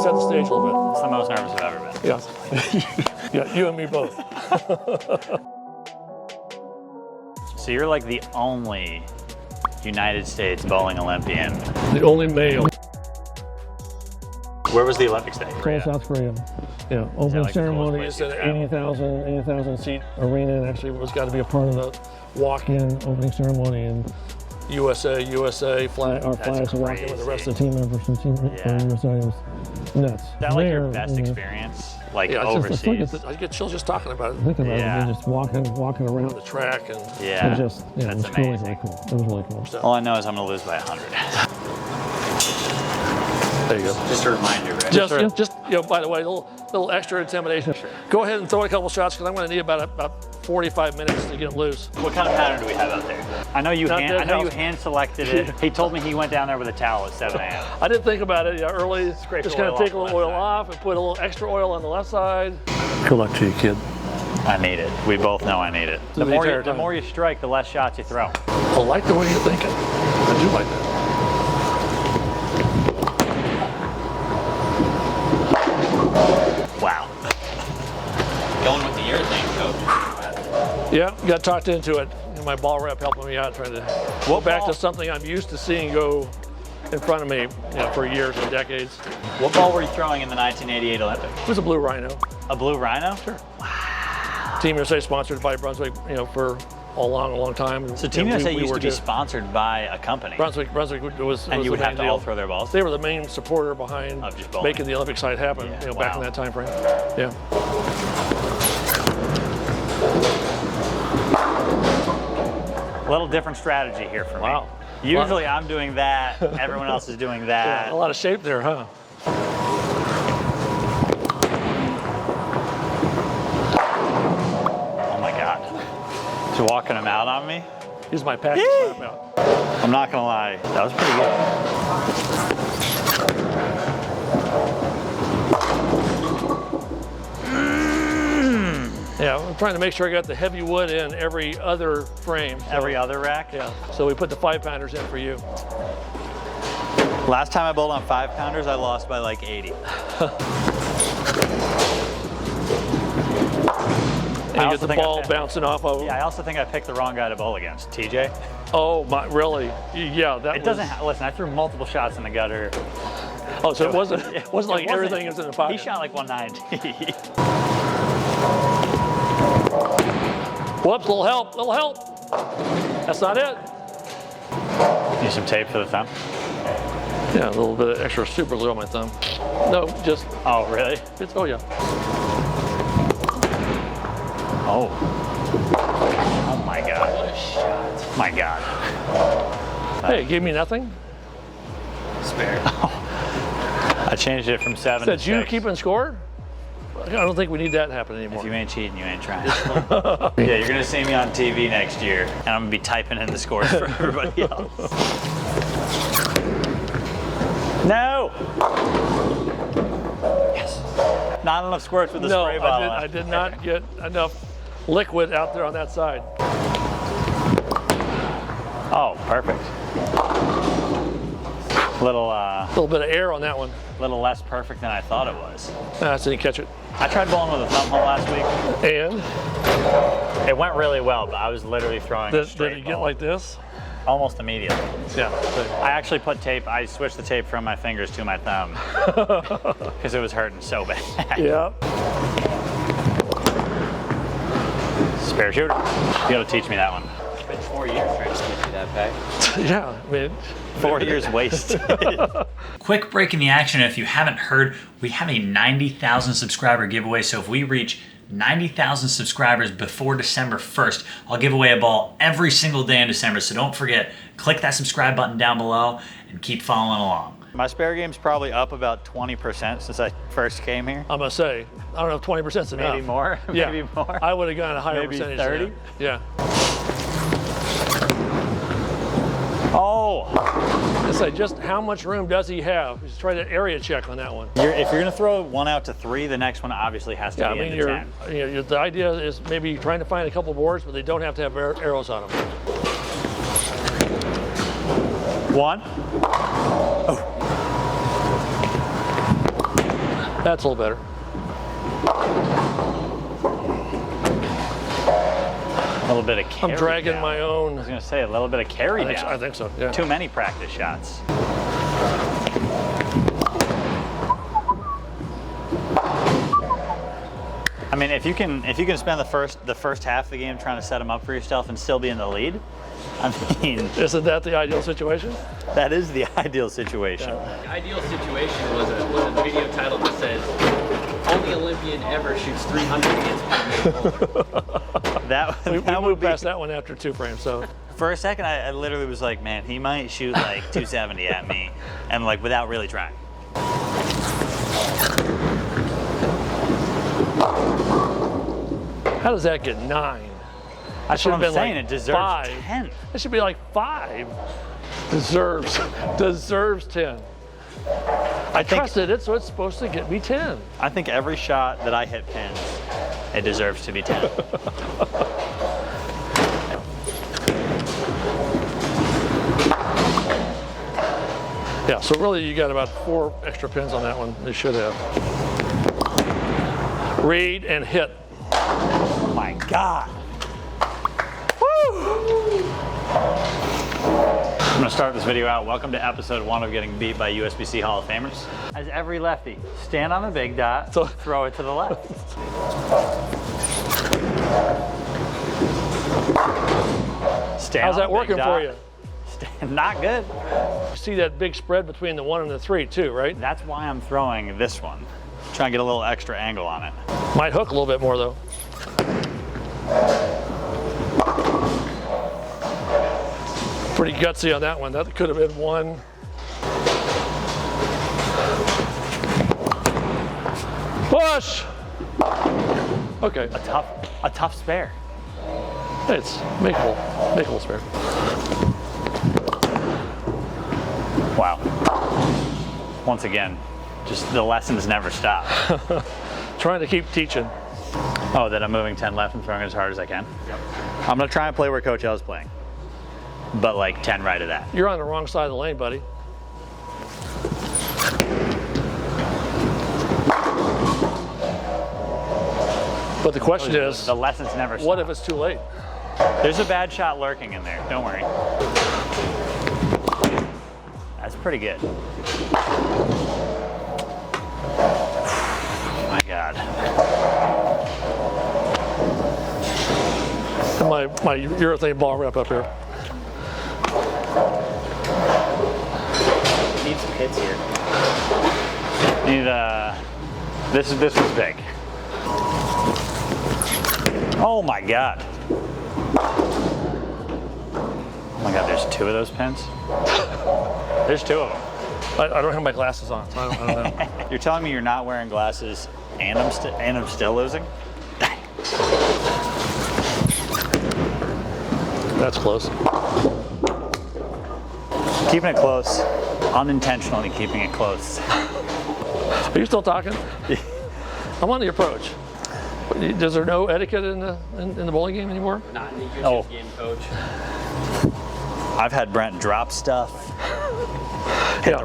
set the stage a little bit. It's the most nervous I've ever been. Yeah. Yeah, you and me both. So you're like the only United States bowling Olympian. The only male. Where was the Olympics day? Seoul, South Korea. Yeah, opening like the ceremony. coolest It's place an you've 80,000 seat arena, and actually was got to be a part of the walk-in opening ceremony. And USA flag, our flags are walking with the rest of the team members from Team USA. It was nuts. Is that like your best experience? Like overseas? I get chills just talking about it. Yeah. You're just walking around the track, and yeah, it was that's really, amazing. really cool. It was really cool. All I know is I'm gonna lose by 100. There you go. Just a reminder, right? Just by the way, a little extra intimidation. Sure. Go ahead and throw a couple shots because I'm going to need about 45 minutes to get loose. What kind of pattern do we have out there? I know you hand selected it. He told me he went down there with a towel at 7 a.m. I didn't think about it early. Just kind of take a little oil off and put a little extra oil on the left side. Good luck to you, kid. I need it. We both know I need it. The more you strike, the less shots you throw. I like the way you're thinking. I do like that. Wow. Going with the ear thing, coach. Yeah, got talked into it. My ball rep helping me out, trying to go back to something I'm used to seeing go in front of me, for years and decades. What ball were you throwing in the 1988 Olympics? It was a blue rhino. A blue rhino? Sure. Wow. Team USA sponsored by Brunswick, for a long time. So Team USA used to be sponsored by a company. Brunswick was. And you would have to all throw their balls? They were the main supporter behind making the Olympic side happen. Back in that time frame. Yeah. A little different strategy here for me. Wow. Usually I'm doing that, everyone else is doing that. Yeah, a lot of shape there, huh? Oh my God. Just walking them out on me? Here's my package slap out. I'm not gonna lie, that was pretty good. Yeah, I'm trying to make sure I got the heavy wood in every other frame. Every other rack? Yeah. So we put the 5-pounders in for you. Last time I bowled on 5-pounders, I lost by like 80. And you get the ball bouncing off of. Yeah, I also think I picked the wrong guy to bowl against. TJ? Oh my, really? Yeah, that. It doesn't. Listen, I threw multiple shots in the gutter. Oh, so it wasn't like everything was in the pocket. He shot like 190. Whoops! Little help! That's not it. Need some tape for the thumb? Yeah, a little bit of extra super glue on my thumb. No, just. Oh, really? Oh yeah. Oh. Oh my God. What a shot. My God. Hey, it gave me nothing? Spare. Oh. I changed it from 7 to 6. Is that you keeping score? I don't think we need that to happen anymore. If you ain't cheating, you ain't trying. Yeah, you're gonna see me on TV next year, and I'm gonna be typing in the scores for everybody else. No! Yes. Not enough squirts with the spray bottle. I did not get enough liquid out there on that side. Oh, perfect. Little bit of air on that one. Little less perfect than I thought it was. So you catch it. I tried bowling with a thumb hole last week. And? It went really well, but I was literally throwing a straight Did it get like this? Almost immediately. Yeah. I actually put tape, I switched the tape from my fingers to my thumb because it was hurting so bad. Yeah. Spare shooter. You gotta teach me that one. It's been 4 years trying to teach you that, Pack. Yeah, I mean. 4 years wasted. Quick break in the action. If you haven't heard, we have a 90,000 subscriber giveaway. So if we reach 90,000 subscribers before December 1st, I'll give away a ball every single day in December. So don't forget, click that subscribe button down below and keep following along. My spare game's probably up about 20% since I first came here. I'm gonna say, I don't know if 20% is enough. Maybe more? Yeah. Maybe more? I would have gone a higher Maybe percentage. 30? Yeah. Oh! Let's say, just how much room does he have? Just try to area check on that one. If you're gonna throw one out to 3, the next one obviously has to be into 10. The idea is maybe trying to find a couple boards, but they don't have to have arrows on them. 1. Oh. That's a little better. A little bit of carry I'm dragging down. my own. I was going to say a little bit of carry down. I think so, yeah. Too many practice shots. I mean, if you can spend the first half of the game trying to set them up for yourself and still be in the lead, I mean, isn't that the ideal situation? that is the ideal situation. The ideal situation was a video title that says, only Olympian ever shoots 300 against PBA. We moved past that one after 2 frames, so. For a second, I literally was like, man, he might shoot like 270 at me, and like without really trying. How does that get 9? That's what I'm been saying. like It deserves 5. 10. It should be like 5. Deserves 10. I trusted it, so it's supposed to get me 10. I think every shot that I hit pins, it deserves to be 10. Yeah, so really you got about 4 extra pins on that one. They should have. Read and hit. Oh my God. I'm gonna start this video out. Welcome to episode 1 of getting beat by USBC Hall of Famers. As every lefty, stand on the big dot, throw it to the left. Stand How's on that the working big for dot. you? Not good. You see that big spread between the 1 and the 3 too, right? That's why I'm throwing this one. Trying to get a little extra angle on it. Might hook a little bit more though. Pretty gutsy on that one. That could have been 1. Push! Okay. A tough spare. It's makeable spare. Wow. Once again, just the lessons never stop. Trying to keep teaching. Oh, that I'm moving 10 left and throwing it as hard as I can? Yep. I'm gonna try and play where Coach L's playing. But like 10 right of that. You're on the wrong side of the lane, buddy. But the question is, the lessons never stop. what if it's too late? There's a bad shot lurking in there, don't worry. That's pretty good. Oh my God. And my urethane ball wrap up here. Need some hits here. This is big. Oh my God. Oh my God, there's 2 of those pins? There's 2 of them. I don't have my glasses on, so I don't know. You're telling me you're not wearing glasses and I'm still losing? Dang. That's close. Keeping it close. Unintentionally keeping it close. Are you still talking? I'm on the approach. Is there no etiquette in the bowling game anymore? Not in the YouTube game, Coach. I've had Brent drop stuff. Yeah,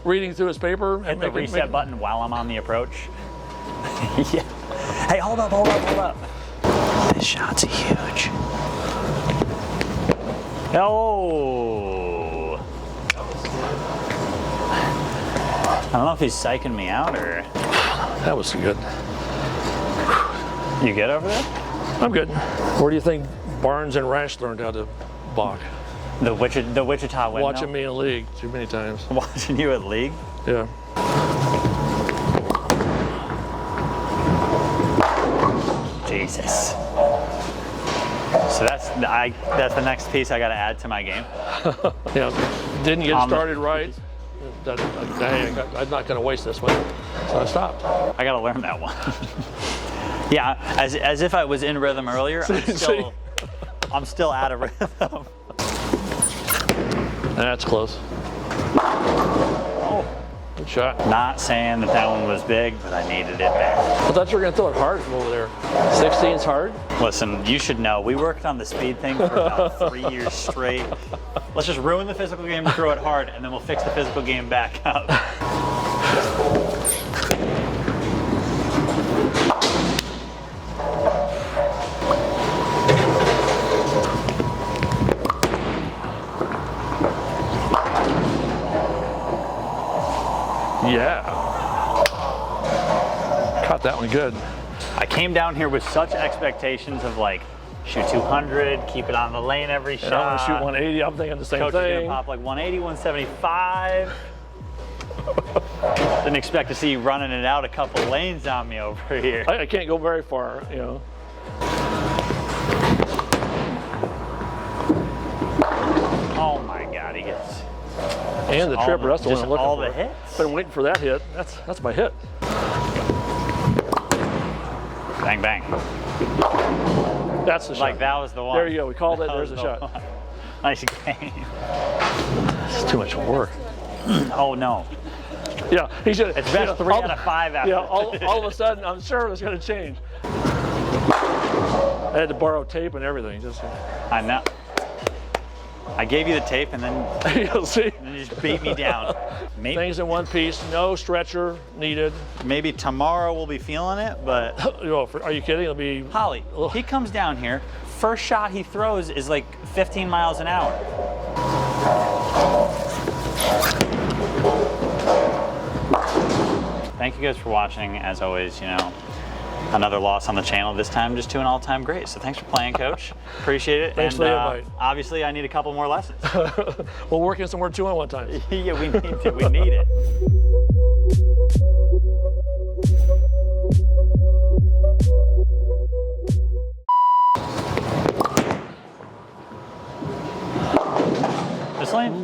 reading through his paper. Hit the reset button while I'm on the approach. Yeah. Hey, hold up. This shot's huge. Oh. I don't know if he's psyching me out or. That was good. You good over there? I'm good. Where do you think Barnes and Rash learned how to balk? The Wichita windmill? Watching me in league too many times. Watching you at league? Yeah. Jesus. So that's the next piece I got to add to my game. Yeah. Didn't get started right. I'm not going to waste this one, so I stopped. I got to learn that one. Yeah, as if I was in rhythm earlier, I'm still out of rhythm. That's close. Oh, good shot. Not saying that one was big, but I needed it back. I thought you were going to throw it hard from over there. 16's hard? Listen, you should know. We worked on the speed thing for about 3 years straight. Let's just ruin the physical game and throw it hard, and then we'll fix the physical game back up. Yeah. Caught that one good. I came down here with such expectations of like, shoot 200, keep it on the lane every shot. And I'm gonna shoot 180. I'm thinking the same Coach is thing. gonna pop like 180, 175. Didn't expect to see you running it out a couple lanes on me over here. I can't go very far, you know. Oh my God, he gets. And the tripper, that's the one I'm looking all for. the hits. Been waiting for that hit. That's my hit. Bang, bang. That's the shot. Like that was the one. There you go. We called it. There's the shot. One. Nice game. It's too much work. Oh no. Yeah, he should. It's best 3 out of 5 after. Yeah, all of a sudden, I'm sure it's going to change. I had to borrow tape and everything. Just. I know. I gave you the tape and then You'll see. and you just beat me down. Maybe, Things in one piece. No stretcher needed. maybe tomorrow we'll be feeling it, but Are you kidding? It'll be. Holly, he comes down here. First shot he throws is like 15 miles an hour. Thank you guys for watching. As always, you know, another loss on the channel. This time just to an all-time great. So thanks for playing, Coach. Appreciate it. Thanks and, for the invite. Obviously, I need a couple more lessons. We'll work in somewhere 2-on-1 times. Yeah, we need to. We need it.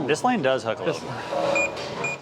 This lane does hook a little.